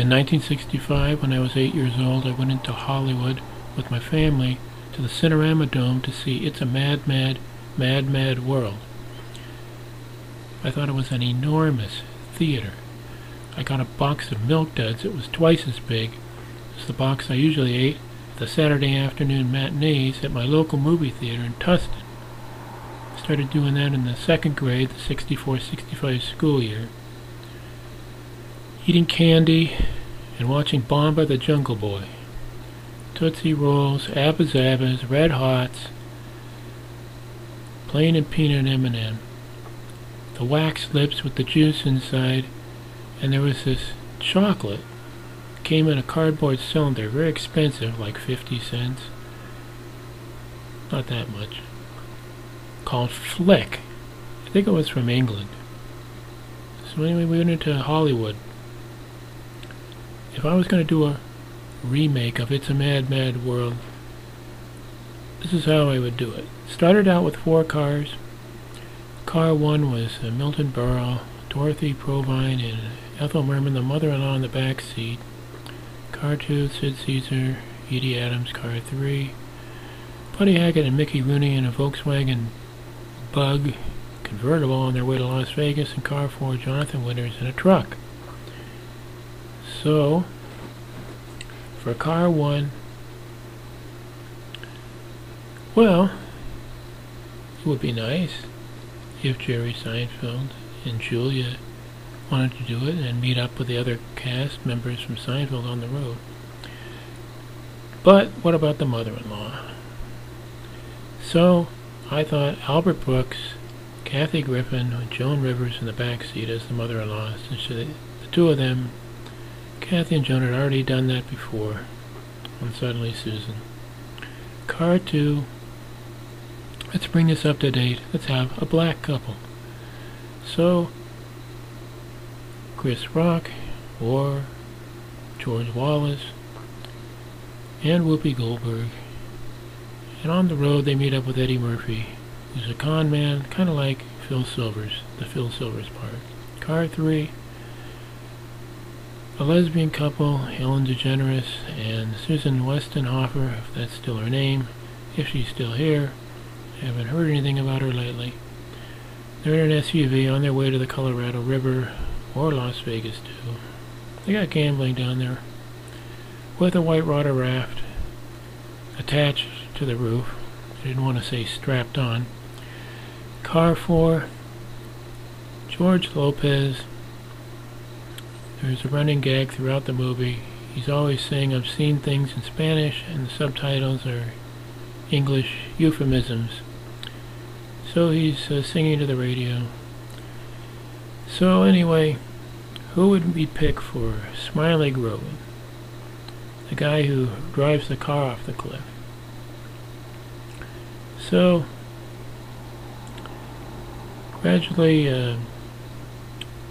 In 1965, when I was 8 years old, I went into Hollywood with my family to the Cinerama Dome to see It's a Mad, Mad, Mad, Mad World. I thought it was an enormous theater. I got a box of Milk Duds. It was twice as big as the box I usually ate at the Saturday afternoon matinees at my local movie theater in Tustin. I started doing that in the second grade, the 64-65 school year. Eating candy and watching Bomba the Jungle Boy. Tootsie Rolls, Abba Zabbas, Red Hots, plain and peanut M&M. The wax lips with the juice inside, and there was this chocolate. It came in a cardboard cylinder, very expensive, like 50 cents. Not that much. Called Flick. I think it was from England. So anyway, we went into Hollywood. If I was going to do a remake of It's a Mad, Mad World, this is how I would do it. Started out with 4 cars. Car 1 was Milton Berle, Dorothy Provine, and Ethel Merman, the mother-in-law, in the back seat. Car 2, Sid Caesar, Edie Adams. Car 3, Buddy Hackett and Mickey Rooney in a Volkswagen Bug convertible on their way to Las Vegas. And Car 4, Jonathan Winters in a truck. So, for Car 1, well, it would be nice if Jerry Seinfeld and Julia wanted to do it and meet up with the other cast members from Seinfeld on the road. But what about the mother-in-law? So I thought Albert Brooks, Kathy Griffin, and Joan Rivers in the back seat as the mother-in-law, since the two of them, Kathy and Joan, had already done that before on Suddenly Susan. Car 2, let's bring this up to date. Let's have a black couple. So, Chris Rock or George Wallace and Whoopi Goldberg. And on the road they meet up with Eddie Murphy, who's a con man, kind of like Phil Silvers, the Phil Silvers part. Car 3, a lesbian couple, Ellen DeGeneres and Susan Westenhofer, if that's still her name, if she's still here. I haven't heard anything about her lately. They're in an SUV on their way to the Colorado River, or Las Vegas too. They got gambling down there, with a white water raft attached to the roof. I didn't want to say strapped on. Car 4, George Lopez. There's a running gag throughout the movie. He's always saying obscene things in Spanish, and the subtitles are English euphemisms. So he's singing to the radio. So anyway, who would we pick for Smiley Grogan? The guy who drives the car off the cliff. So, gradually,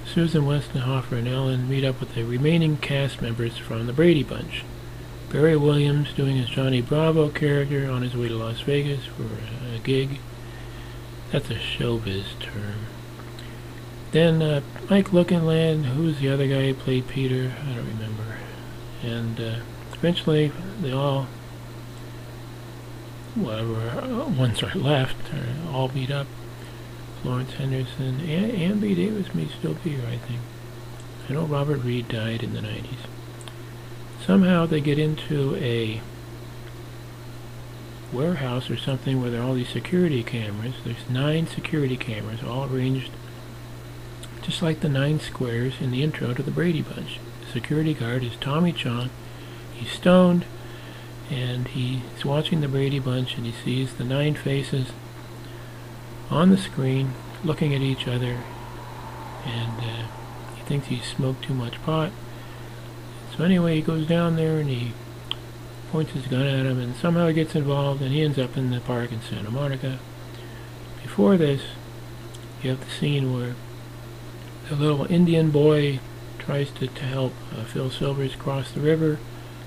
Susan Westenhofer and Ellen meet up with the remaining cast members from the Brady Bunch. Barry Williams doing his Johnny Bravo character on his way to Las Vegas for a gig. That's a showbiz term. Then Mike Lookinland, who's the other guy who played Peter? I don't remember. And eventually they all, whatever ones are left, are all beat up. Lawrence Henderson, and Ann B. Davis may still be here, I think. I know Robert Reed died in the 90s. Somehow they get into a warehouse or something where there are all these security cameras. There's 9 security cameras, all arranged just like the 9 squares in the intro to the Brady Bunch. The security guard is Tommy Chong. He's stoned, and he's watching the Brady Bunch, and he sees the 9 faces on the screen looking at each other, and he thinks he's smoked too much pot. So anyway, he goes down there and he points his gun at him, and somehow he gets involved, and he ends up in the park in Santa Monica. Before this, you have the scene where the little Indian boy tries to help Phil Silvers cross the river,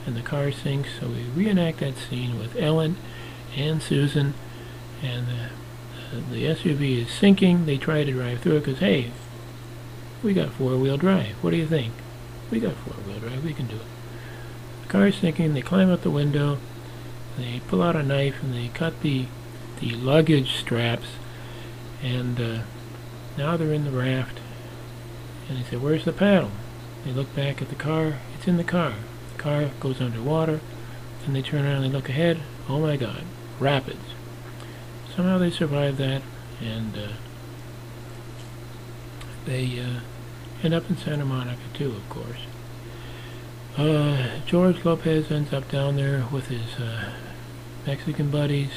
and the car sinks. So we reenact that scene with Ellen and Susan, and the SUV is sinking. They try to drive through it because, hey, we got 4-wheel drive. What do you think? We got four-wheel drive. We can do it. The car is sinking. They climb out the window. They pull out a knife and they cut the luggage straps. And now they're in the raft. And they say, "Where's the paddle?" They look back at the car. It's in the car. The car goes underwater. Then they turn around and they look ahead. Oh my God, rapids. Somehow they survive that, and they end up in Santa Monica too, of course. George Lopez ends up down there with his Mexican buddies,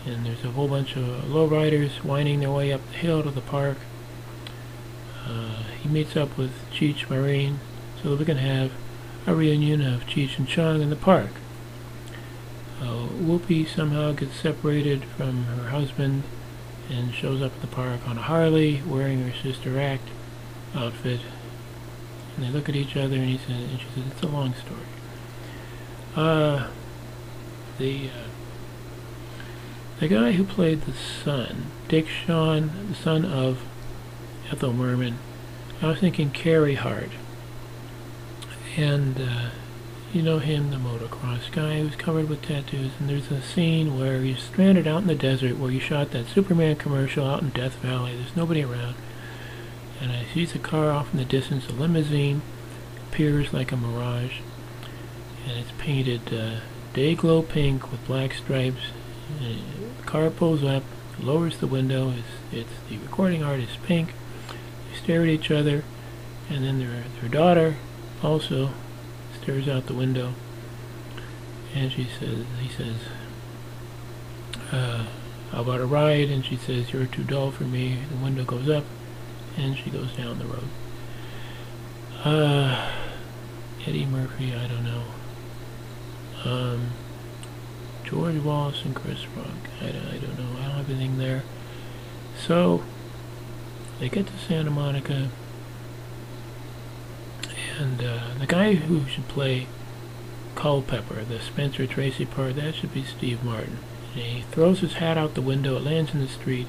and there's a whole bunch of lowriders winding their way up the hill to the park. He meets up with Cheech Marin so that we can have a reunion of Cheech and Chong in the park. Whoopi somehow gets separated from her husband and shows up at the park on a Harley wearing her Sister Act outfit. And they look at each other and she says, "It's a long story." The guy who played the son, Dick Shawn, the son of Ethel Merman, I was thinking Carey Hart. And you know him, the motocross guy who's covered with tattoos. And there's a scene where he's stranded out in the desert where you shot that Superman commercial out in Death Valley. There's nobody around. And I see the car off in the distance. A limousine appears like a mirage. And it's painted day glow pink with black stripes. And the car pulls up, lowers the window. It's the recording artist Pink. They stare at each other. And then their daughter also stares out the window, and he says, "How about a ride?" And she says, "You're too dull for me." The window goes up, and she goes down the road. Eddie Murphy, I don't know. George Wallace and Chris Rock, I don't know. I don't have anything there. So they get to Santa Monica. And the guy who should play Culpepper, the Spencer Tracy part, that should be Steve Martin. And he throws his hat out the window, it lands in the street,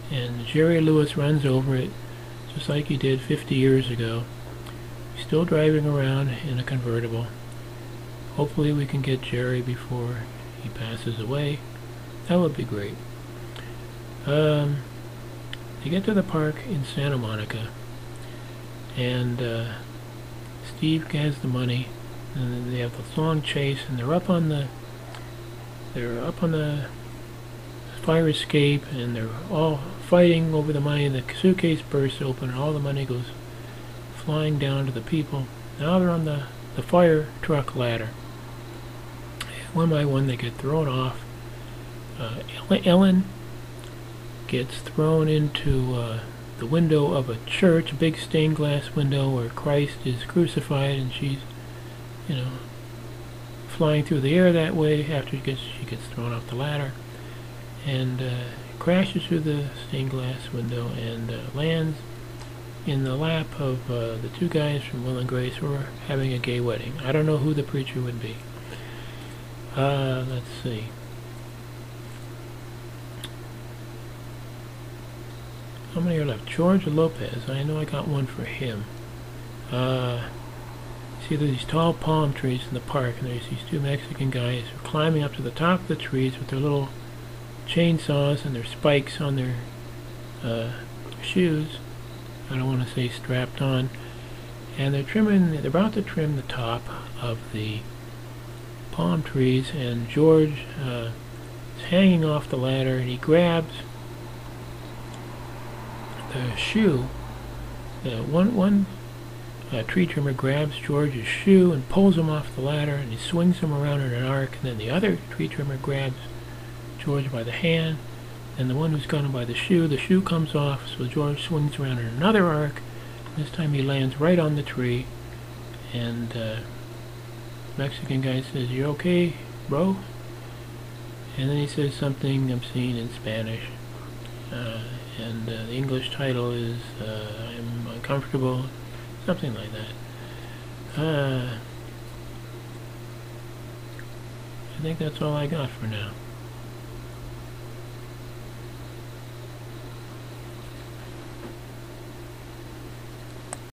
and Jerry Lewis runs over it, just like he did 50 years ago. He's still driving around in a convertible. Hopefully we can get Jerry before he passes away. That would be great. They get to the park in Santa Monica, and Steve has the money, and then they have this long chase, and they're up on the fire escape, and they're all fighting over the money. The suitcase bursts open, and all the money goes flying down to the people. Now they're on the fire truck ladder. One by one, they get thrown off. Ellen gets thrown into the window of a church, a big stained glass window where Christ is crucified, and she's, flying through the air that way after she gets thrown off the ladder, and crashes through the stained glass window and lands in the lap of the two guys from Will and Grace who are having a gay wedding. I don't know who the preacher would be. Let's see. How many are left? George Lopez. I know I got one for him. See these tall palm trees in the park, and there's these two Mexican guys who are climbing up to the top of the trees with their little chainsaws and their spikes on their shoes. I don't want to say strapped on. And they're about to trim the top of the palm trees, and George is hanging off the ladder, and he grabs the shoe. One tree trimmer grabs George's shoe and pulls him off the ladder, and he swings him around in an arc, and then the other tree trimmer grabs George by the hand, and the one who's got him by the shoe comes off, so George swings around in another arc, and this time he lands right on the tree, and the Mexican guy says, "You okay, bro?" And then he says something obscene in Spanish. And the English title is I'm Uncomfortable, something like that. I think that's all I got for now.